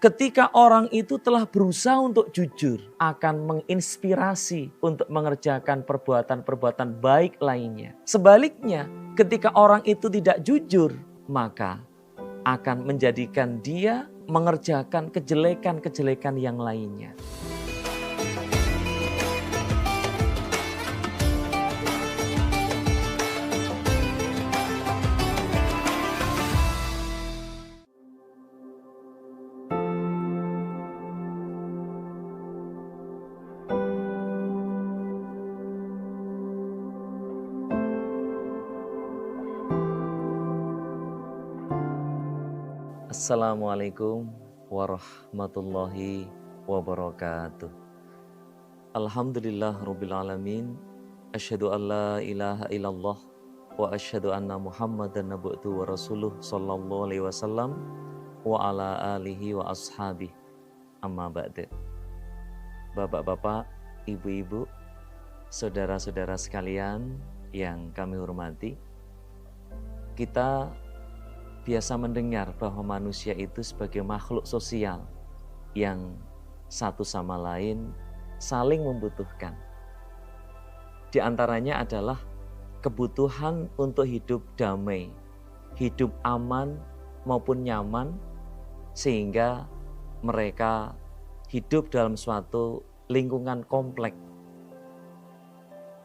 Ketika orang itu telah berusaha untuk jujur, akan menginspirasi untuk mengerjakan perbuatan-perbuatan baik lainnya. Sebaliknya, ketika orang itu tidak jujur, maka akan menjadikan dia mengerjakan kejelekan-kejelekan yang lainnya. Assalamualaikum warahmatullahi wabarakatuh. Alhamdulillah rabbil alamin. Asyhadu an la ilaha illallah wa asyhadu anna Muhammadan abduhu wa rasuluh sallallahu alaihi wasallam wa ala alihi wa ashabihi. Amma ba'du. Bapak-bapak, ibu-ibu, saudara-saudara sekalian yang kami hormati, kita biasa mendengar bahwa manusia itu sebagai makhluk sosial yang satu sama lain saling membutuhkan. Di antaranya adalah kebutuhan untuk hidup damai, hidup aman maupun nyaman, sehingga mereka hidup dalam suatu lingkungan kompleks.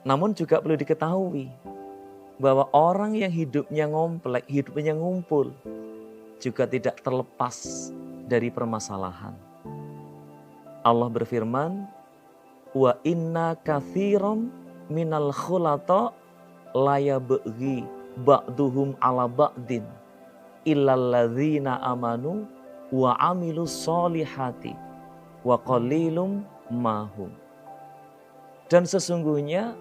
Namun juga perlu diketahui bahwa orang yang hidupnya ngomplek, hidupnya ngumpul, juga tidak terlepas dari permasalahan. Allah berfirman, wa inna katsiran minal khulata la yabghi ba'duhum ala ba'din illal ladzina amanu wa amilus solihati wa qalilum mahum. Dan sesungguhnya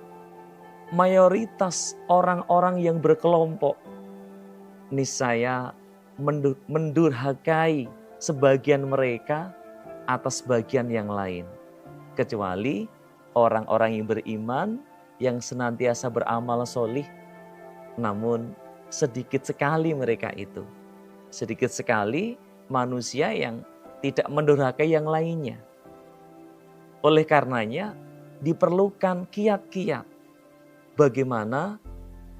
mayoritas orang-orang yang berkelompok niscaya mendurhakai sebagian mereka atas bagian yang lain, kecuali orang-orang yang beriman yang senantiasa beramal solih. Namun sedikit sekali mereka itu, sedikit sekali manusia yang tidak mendurhakai yang lainnya. Oleh karenanya diperlukan kiat-kiat bagaimana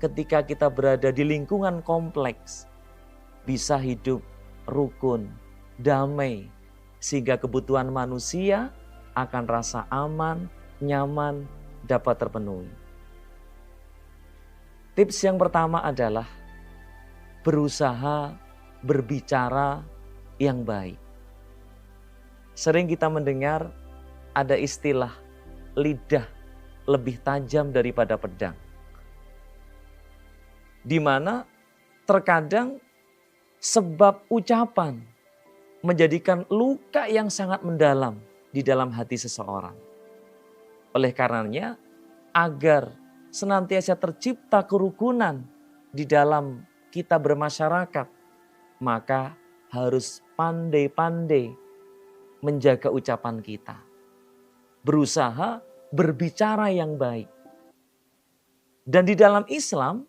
ketika kita berada di lingkungan kompleks bisa hidup rukun, damai, sehingga kebutuhan manusia akan rasa aman, nyaman, dapat terpenuhi. Tips yang pertama adalah berusaha berbicara yang baik. Sering kita mendengar ada istilah lidah lebih tajam daripada pedang. Di mana terkadang sebab ucapan menjadikan luka yang sangat mendalam di dalam hati seseorang. Oleh karenanya, agar senantiasa tercipta kerukunan di dalam kita bermasyarakat, maka harus pandai-pandai menjaga ucapan kita. Berusaha berbicara yang baik. Dan di dalam Islam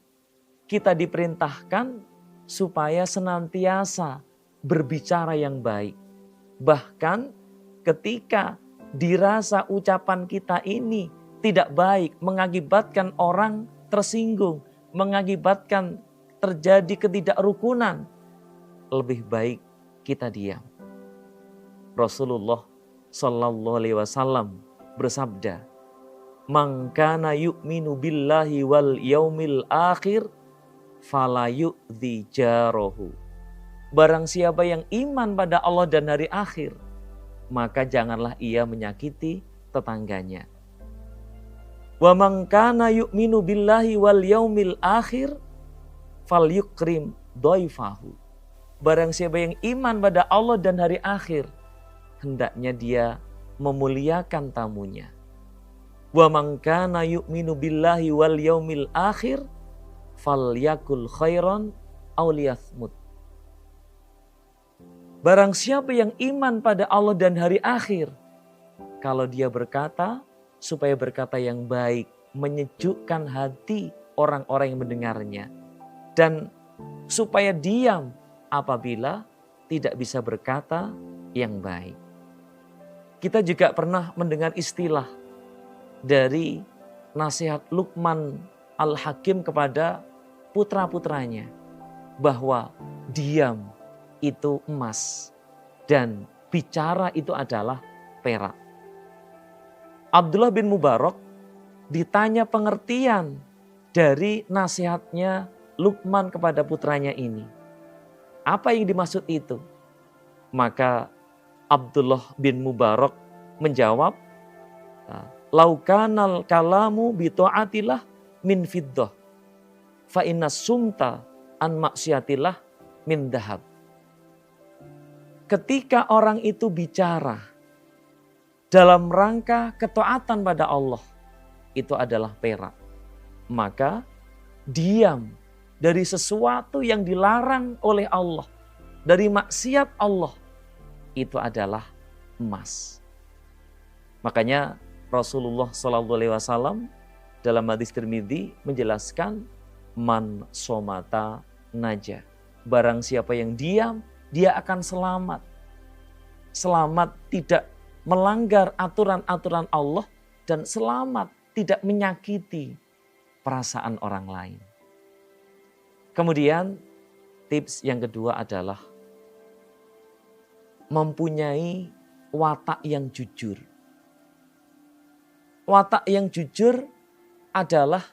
kita diperintahkan supaya senantiasa berbicara yang baik. Bahkan ketika dirasa ucapan kita ini tidak baik, mengakibatkan orang tersinggung, mengakibatkan terjadi ketidakrukunan, lebih baik kita diam. Rasulullah Shallallahu Alaihi Wasallam bersabda, "Man kana yu'minu billahi wal yaumil akhir fala yu'dzi jarahu." Barang siapa yang iman pada Allah dan hari akhir, maka janganlah ia menyakiti tetangganya. Wa man kana yu'minu billahi wal yaumil akhir falyukrim dhaifahu. Barang siapa yang iman pada Allah dan hari akhir, hendaknya dia memuliakan tamunya. Wa man kana yu'minu billahi wal yaumil akhir falyakul khairan aw liyasmut. Barang siapa yang iman pada Allah dan hari akhir, kalau dia berkata, supaya berkata yang baik, menyejukkan hati orang-orang yang mendengarnya. Dan supaya diam apabila tidak bisa berkata yang baik. Kita juga pernah mendengar istilah dari nasihat Luqman Al-Hakim kepada putra-putranya, bahwa diam itu emas dan bicara itu adalah perak. Abdullah bin Mubarak ditanya pengertian dari nasihatnya Luqman kepada putranya ini. Apa yang dimaksud itu? Maka Abdullah bin Mubarak menjawab, laukanal kalamu bita'atillah min fiddah fa inna sumta an maksiatillah min dahab. Ketika orang itu bicara dalam rangka ketaatan pada Allah, itu adalah perak. Maka diam dari sesuatu yang dilarang oleh Allah, dari maksiat Allah, itu adalah emas. Makanya Rasulullah SAW dalam hadis Tirmidzi menjelaskan, man somata naja. Barang siapa yang diam, dia akan selamat. Selamat tidak melanggar aturan-aturan Allah dan selamat tidak menyakiti perasaan orang lain. Kemudian tips yang kedua adalah mempunyai watak yang jujur. Watak yang jujur adalah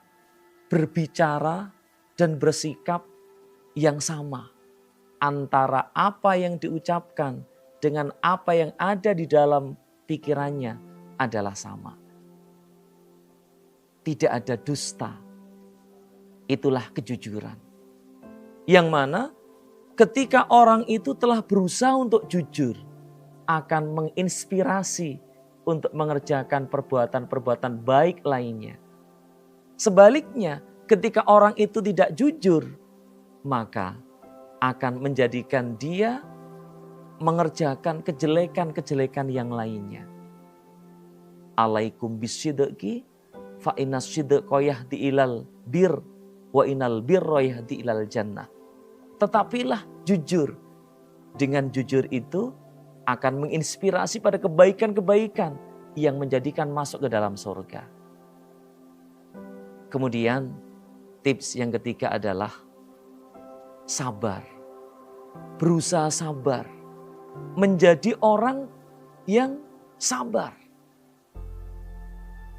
berbicara dan bersikap yang sama antara apa yang diucapkan dengan apa yang ada di dalam pikirannya adalah sama. Tidak ada dusta. Itulah kejujuran. Yang mana ketika orang itu telah berusaha untuk jujur, akan menginspirasi untuk mengerjakan perbuatan-perbuatan baik lainnya. Sebaliknya, ketika orang itu tidak jujur, maka akan menjadikan dia mengerjakan kejelekan-kejelekan yang lainnya. Alaikum bisidqi fa innas sidqa yahdi ilal bir wa inal birra yahdi ilal jannah. Tetapilah jujur. Dengan jujur itu akan menginspirasi pada kebaikan-kebaikan yang menjadikan masuk ke dalam surga. Kemudian tips yang ketiga adalah sabar. Berusaha sabar. Menjadi orang yang sabar.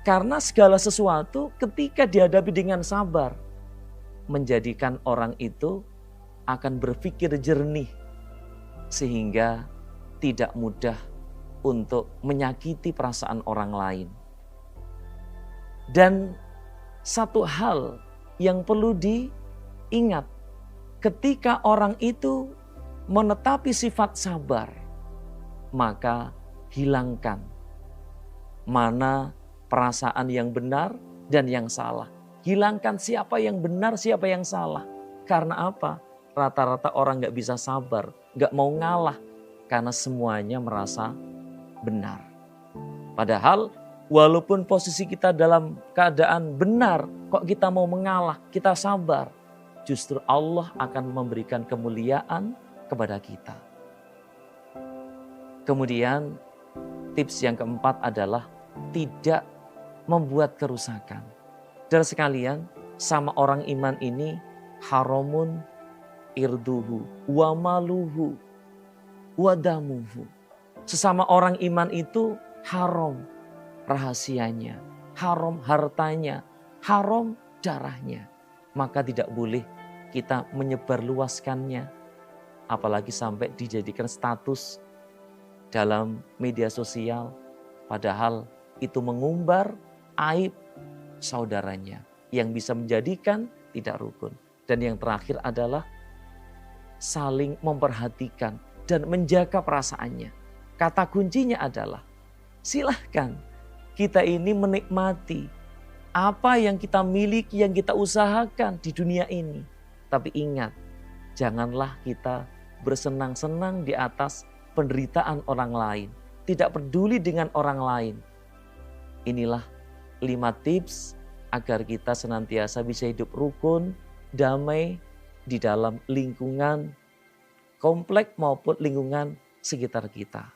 Karena segala sesuatu ketika dihadapi dengan sabar, menjadikan orang itu akan berpikir jernih sehingga tidak mudah untuk menyakiti perasaan orang lain. Dan satu hal yang perlu diingat, ketika orang itu menetapi sifat sabar, maka hilangkan mana perasaan yang benar dan yang salah. Hilangkan siapa yang benar, siapa yang salah. Karena apa? Rata-rata orang gak bisa sabar, gak mau ngalah. Karena semuanya merasa benar. Padahal walaupun posisi kita dalam keadaan benar, kok kita mau mengalah, kita sabar. Justru Allah akan memberikan kemuliaan kepada kita. Kemudian tips yang keempat adalah tidak membuat kerusakan. Dan sekalian, sama orang iman ini haramun irduhu wa maluhu wa damuhu. Sesama orang iman itu haram rahasianya, haram hartanya, haram darahnya. Maka tidak boleh kita menyebarluaskannya, apalagi sampai dijadikan status dalam media sosial, padahal itu mengumbar aib saudaranya yang bisa menjadikan tidak rukun. Dan yang terakhir adalah saling memperhatikan dan menjaga perasaannya. Kata kuncinya adalah silahkan kita ini menikmati apa yang kita miliki, yang kita usahakan di dunia ini. Tapi ingat, janganlah kita bersenang-senang di atas penderitaan orang lain. Tidak peduli dengan orang lain. Inilah 5 tips agar kita senantiasa bisa hidup rukun, damai di dalam lingkungan komplek maupun lingkungan sekitar kita.